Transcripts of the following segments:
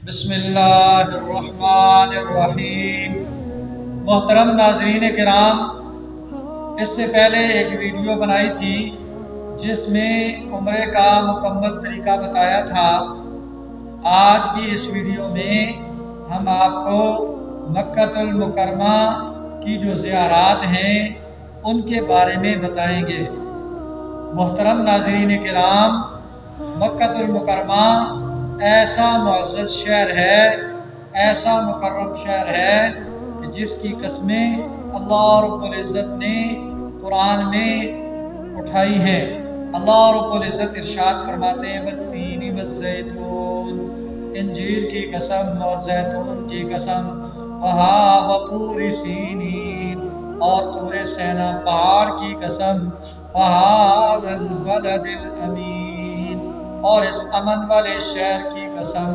بسم اللہ الرحمن الرحیم۔ محترم ناظرین کرام، اس سے پہلے ایک ویڈیو بنائی تھی جس میں عمرے کا مکمل طریقہ بتایا تھا۔ آج کی اس ویڈیو میں ہم آپ کو مکہ المکرمہ کی جو زیارات ہیں ان کے بارے میں بتائیں گے۔ محترم ناظرین کرام، مکہ المکرمہ ایسا معزز شہر ہے، ایسا مکرم شہر ہے کہ جس کی قسمیں اللہ رب العزت نے قرآن میں اٹھائی ہیں۔ اللہ رب العزت ارشاد فرماتے ہیں والتین والزیتون، انجیر کی قسم اور زیتون کی قسم، وطور سینین، اور طور سینا پہاڑ کی قسم، وہذا البلد الامین، اور اس امن والے شہر کی قسم۔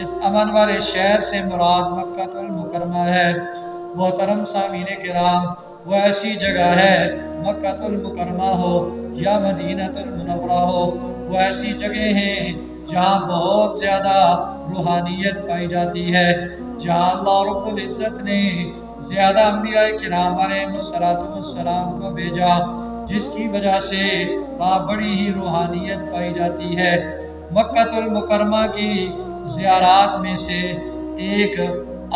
اس امن والے شہر سے مراد مکہ المکرمہ ہے۔ محترم سامعین کرام، وہ ایسی جگہ ہے، مکہ المکرمہ ہو یا مدینہ المنورہ ہو، وہ ایسی جگہ ہیں جہاں بہت زیادہ روحانیت پائی جاتی ہے، جہاں اللہ رب العزت نے زیادہ انبیاء کرام علیہ السلام کو بھیجا، جس کی وجہ سے وہاں بڑی ہی روحانیت پائی جاتی ہے۔ مکہ المکرمہ کی زیارات میں سے ایک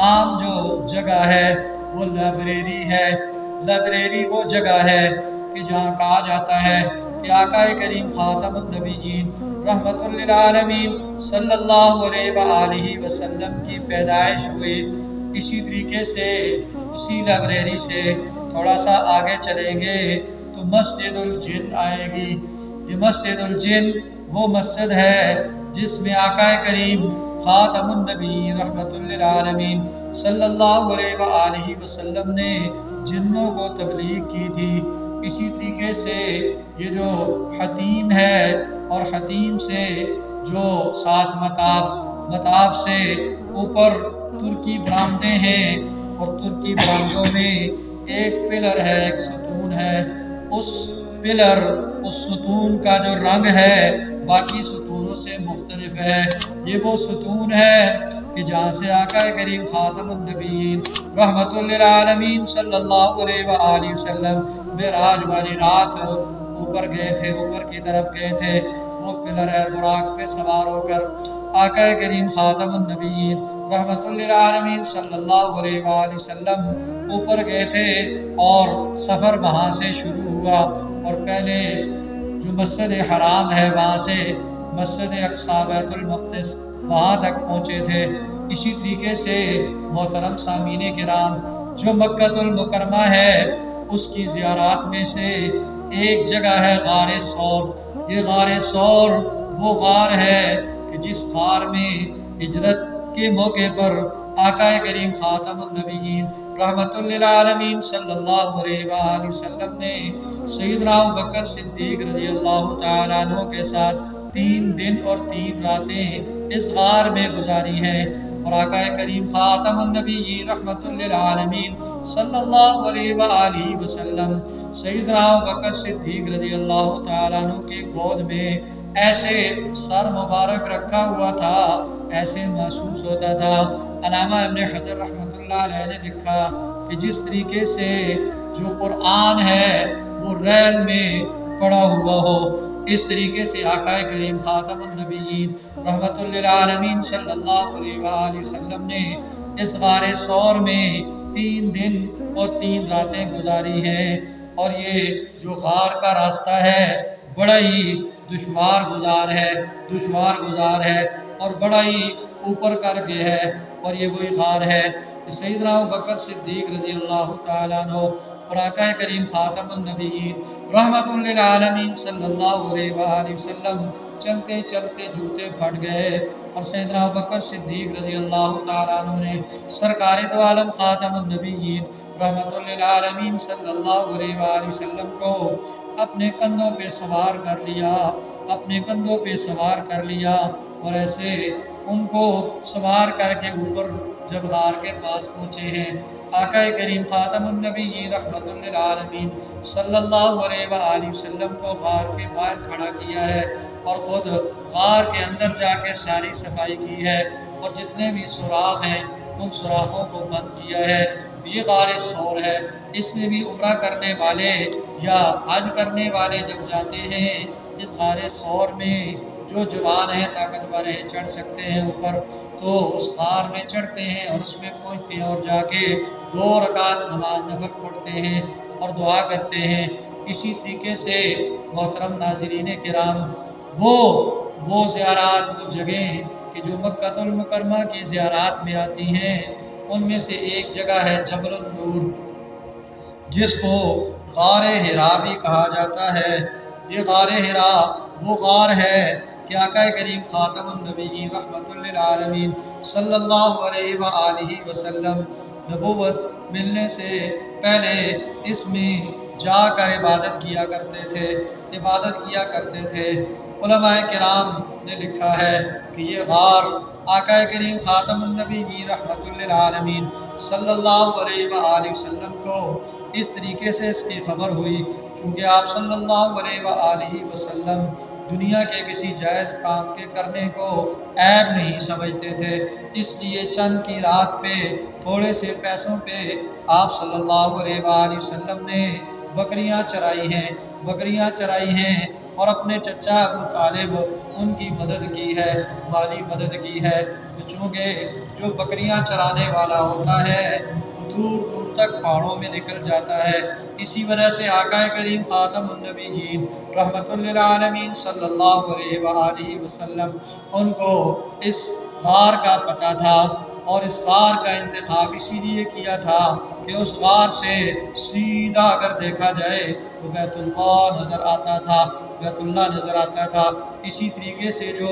عام جو جگہ ہے وہ لائبریری ہے۔ لائبریری وہ جگہ ہے کہ جہاں کہا جاتا ہے کہ آقا کریم خاتم النبیین رحمت للعالمین صلی اللہ علیہ وآلہ وسلم کی پیدائش ہوئی۔ اسی طریقے سے اسی لائبریری سے تھوڑا سا آگے چلیں گے تو مسجد الجن آئے گی۔ یہ مسجد الجن وہ مسجد ہے جس میں آقا کریم خاتم النبی رحمت للعالمین صلی اللہ علیہ وآلہ وسلم نے جنوں کو تبلیغ کی تھی۔ اسی طریقے سے یہ جو حتیم ہے اور حتیم سے جو سات مطاف سے اوپر ترکی برآمدیں ہیں، اور ترکی برآمدوں میں ایک پلر ہے، ایک ستون ہے۔ اس ستون کا جو رنگ ہے باقی ستونوں سے مختلف ہے۔ یہ وہ ستون ہے کہ جہاں سے آقا کریم خاتم النبیین رحمت للعالمین صلی اللہ علیہ وآلہ وسلم معراج والی رات اوپر گئے تھے، اوپر کی طرف گئے تھے۔ وہ پلر ہے، براق پہ سوار ہو کر آقا کریم خاتم النبیین رحمت للعالمین صلی اللہ علیہ وآلہ وسلم اوپر گئے تھے، اور سفر وہاں سے شروع ہوا، اور پہلے جو مسجد حرام ہے وہاں سے مسجد اقصی بیت المقدس وہاں تک پہنچے تھے۔ اسی طریقے سے محترم سامعین کرام، جو مکہ المکرمہ ہے اس کی زیارات میں سے ایک جگہ ہے غار ثور۔ یہ غار ثور وہ غار ہے کہ جس غار میں ہجرت کے موقع پر آقا کریم خاتم النبیین رحمت للعالمین صلی اللہ علیہ وآلہ وسلم نے سیدنا ابوبکر صدیق رضی اللہ تعالیٰ عنہ کے ساتھ 3 دن اور 3 راتیں اس غار میں گزاری ہیں، اور آقا کریم خاتم النبیین رحمت للعالمین صلی اللہ علیہ وآلہ وسلم سیدنا ابوبکر صدیق رضی اللہ تعالیٰ عنہ کی گود میں ایسے سر مبارک رکھا ہوا تھا، ایسے محسوس ہوتا تھا۔ علامہ ابن حجر رحمت اللہ علیہ نے لکھا کہ جس طریقے سے جو قرآن ہے وہ ریل میں پڑا ہوا ہو، اس طریقے سے آقا کریم خاتم النبیین رحمت للعالمین صلی اللہ علیہ وآلہ وسلم نے اس غار ثور میں 3 دن اور 3 راتیں گزاری ہیں۔ اور یہ جو غار کا راستہ ہے بڑا ہی دشوار گزار ہے اور بڑا ہی اوپر کر کے ہے، اور یہ وہی غار ہے کہ سیدنا ابوبکر صدیق رضی اللہ تعالیٰ عنہ اور آقا کریم خاتم النبیین رحمت للعالمین صلی اللہ علیہ وآلہ وسلم چلتے چلتے جوتے پھٹ گئے، اور سیدنا ابوبکر صدیق رضی اللہ تعالیٰ عنہ نے سرکار دو عالم خاتم النبیین رحمت للعالمین صلی اللہ علیہ وآلہ وسلم کو اپنے کندھوں پہ سوار کر لیا، اور ایسے ان کو سوار کر کے اوپر جب غار کے پاس پہنچے ہیں، آقا کریم خاتم النبیین رحمت للعالمین صلی اللہ علیہ وآلہ وسلم کو غار کے باہر کھڑا کیا ہے، اور خود غار کے اندر جا کے ساری صفائی کی ہے، और जितने भी सुराख हैं उन सुराखों को बंद किया है। ये गार सौर है, इसमें भी उम्रा करने वाले या हज करने वाले जब जाते हैं इस गार सौर में, जो जवान हैं ताकतवर हैं चढ़ सकते हैं ऊपर, तो उस गार में चढ़ते हैं और उसमें पहुँचते हैं और जाके 2 रकात नमाज नफल पढ़ते हैं और दुआ करते हैं। इसी तरीके से मोहतरम नाज़रीन किराम, वो ज़ियारात, वो जगह कि जो मक्कातुल मुकर्रमा की ज़ियारात में आती हैं, उनमें से एक जगह है जबल नूर, जिसको गारे हिरा भी कहा जाता है। ये गारे हिरा वो गार है कि आका करीम खातमुन नबीय्यीन रहमतुल लिल आलमीन सल्लल्लाहु अलैहि वसल्लम नबूवत मिलने से पहले इसमें जाकर इबादत किया करते थे। उलमाए किराम ने लिखा है कि ये गार आका करीम खातमुन नबीय्यीन रहमतुल लिल आलमीन सल्लल्लाहु अलैहि वसल्लम को इस तरीके से इसकी खबर हुई, क्योंकि आप सल्लल्लाहु अलैहि वसल्लम दुनिया के किसी जायज़ काम के करने को ऐब नहीं समझते थे। इसलिए चंद की रात पे थोड़े से पैसों पे आप सल्लल्लाहु अलैहि वसल्लम ने बकरियां चराई हैं और अपने चचा अबू तालिब उनकी मदद की है, माली मदद की है। चूँकि जो बकरियां चराने वाला होता है दूर दूर तक पहाड़ों में निकल जाता है, इसी वजह से आका करीम खातमुन नबीय्यीन रहमतुल लिल आलमीन सल्लल्लाहु अलैहि वसल्लम उनको इस गार का पता था और इस गार का इंतखाब इसीलिए किया था कि उस गार से सीधा अगर देखा जाए तो बैतुल्लाह नज़र आता था। इसी तरीके से जो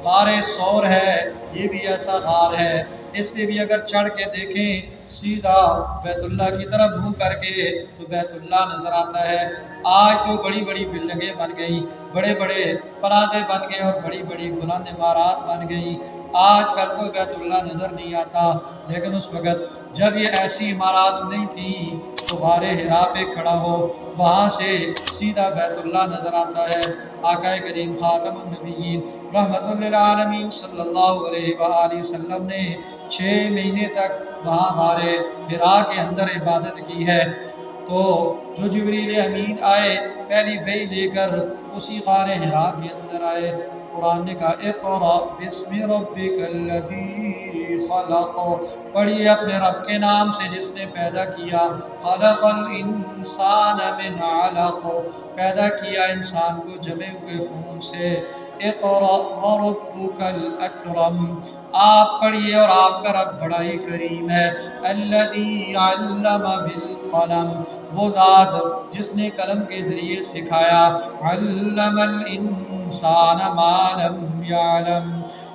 गार सौर है ये भी ऐसा गार है, इस पे भी अगर चढ़ के देखें सीधा बैतुल्लाह की तरफ मुंह करके तो बैतुल्लाह नजर आता है। आज तो बड़ी बड़ी बिल्डिंगें बन गई, बड़े बड़े प्लाजे बन गए और बड़ी बड़ी बुलंद इमारत बन गई। आज कल तो बैतुल्लाह नजर नहीं आता, लेकिन उस वक़्त जब ये ऐसी इमारत नहीं थी तो गारे हिरा पे खड़ा हो वहाँ से सीधा बैतुल्लाह नजर आता है। आका करीम खातमुन नबीय्यीन रहमतुल लिल आलमीन सल्लल्लाहु अलैहि वसल्लम ने 6 महीने तक वहाँ गारे हिरा के अंदर इबादत की है। तो जो जिब्रील अमीन आए पहली वही लेकर उसी गारे हिरा के अंदर आए। कुरान ने कहा इक़रा बिस्मि रब्बिकल्लज़ी खलक़, पढ़िए अपने रब के नाम से जिसने पैदा किया। खलक़ल इंसान मिन अलक़, पैदा किया इंसान को जमे हुए खून से। इक़रा व रब्बुकल अकरम, आप पढ़िए और आपका रब बड़ा ही करीम है। अल्लज़ी अल्लम बिल कलम, वो ज़ात जिसने कलम के ज़रिए सिखाया। अल्लमल इंसान मा लम यअलम,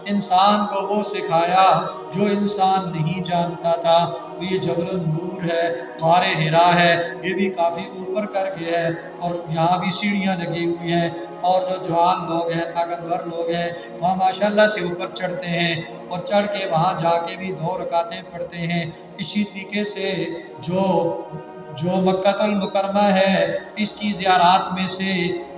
इंसान को वो सिखाया जो इंसान नहीं जानता था। तो ये जबल नूर है, गारे हिरा है, ये भी काफ़ी ऊपर करके है और यहाँ भी सीढ़ियाँ लगी हुई हैं और जो जवान लोग हैं ताकतवर लोग हैं वहाँ माशाल्लाह से ऊपर चढ़ते हैं और चढ़ के वहाँ जाके भी 2 रकातें पढ़ते हैं। इसी तरीके से जो मक्कातुल मुकर्रमा है इसकी ज़ियारात में से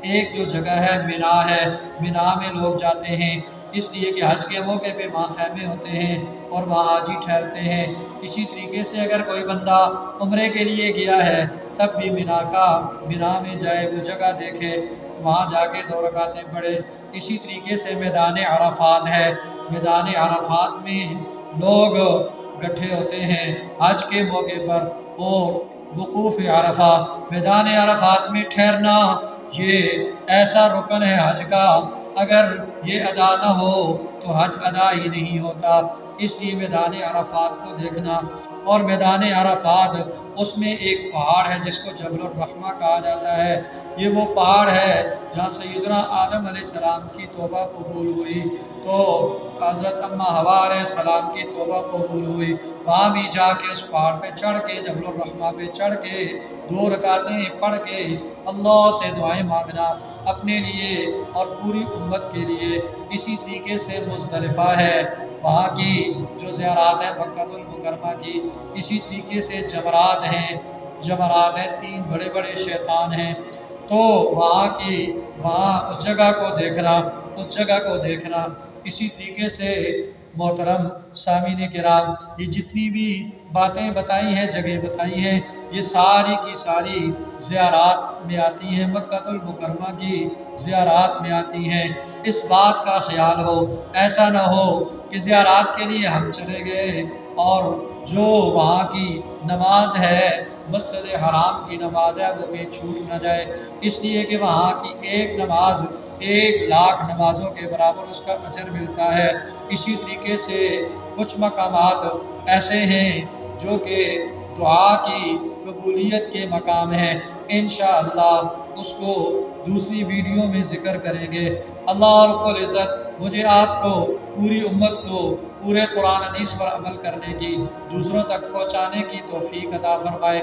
एक जो जगह है मिना में लोग जाते हैं, इसलिए कि हज के मौके पे वहाँ खैमे होते हैं और वहाँ हाजी ठहरते हैं। इसी तरीके से अगर कोई बंदा उम्रे के लिए गया है तब भी मिना में जाए, वो जगह देखे, वहाँ जाके 2 रकातें पढ़े। इसी तरीके से मैदान अराफात है, मैदान अराफात में लोग इकट्ठे होते हैं हज के मौके पर और वकूफ़ अरफा, मैदान अराफात में ठहरना ये ऐसा रुकन है हज का, अगर ये अदा ना हो तो हज अदा ही नहीं होता। इसलिए मैदान अराफात को देखना, और मैदान अराफात उसमें एक पहाड़ है जिसको जबल रहमा कहा जाता है। ये वो पहाड़ है जहाँ सैयदना आदम अलैहिस्सलाम की तौबा कबूल हुई, तो हज़रत अम्मा हवा अलैहिस्सलाम की तौबा कबूल हुई। वहाँ भी जाके उस पहाड़ पे चढ़ के जबल रहमा पे चढ़ के 2 रकातें पढ़ के अल्लाह से दुआएं मांगना अपने लिए और पूरी उम्मत के लिए। इसी तरीके से मुज़दलिफ़ा है, वहाँ की जो ज़ियारात है मक्कातुल मुकर्रमा की। इसी तरीके से जमरात हैं 3 बड़े बड़े शैतान हैं। तो वहाँ उस जगह को देखना। इसी तरीके से मोहतरम सामीन किराम, ये जितनी भी बातें बताई हैं, जगह बताई हैं, ये सारी की सारी ज़ियारात में आती हैं, मक्कातुल मुकर्रमा की ज़ियारात में आती हैं। इस बात का ख्याल हो, ऐसा ना हो कि ज़ियारात के लिए हम चले गए और जो वहाँ की नमाज है, मस्जिद हराम की नमाज है, वो भी छूट न जाए, इसलिए कि वहाँ की एक नमाज 1,00,000 नमाजों के बराबर उसका अजर मिलता है। इसी तरीके से कुछ मकामात ऐसे हैं जो कि दुआ की कबूलियत के मकाम हैं। इंशाअल्लाह उसको दूसरी वीडियो में ज़िक्र करेंगे। अल्लाह रब्बुल इज़्ज़त मुझे आपको, पूरी उम्मत को पूरे कुरान हदीस पर अमल करने की, दूसरों तक पहुँचाने की तौफीक अता फरमाए।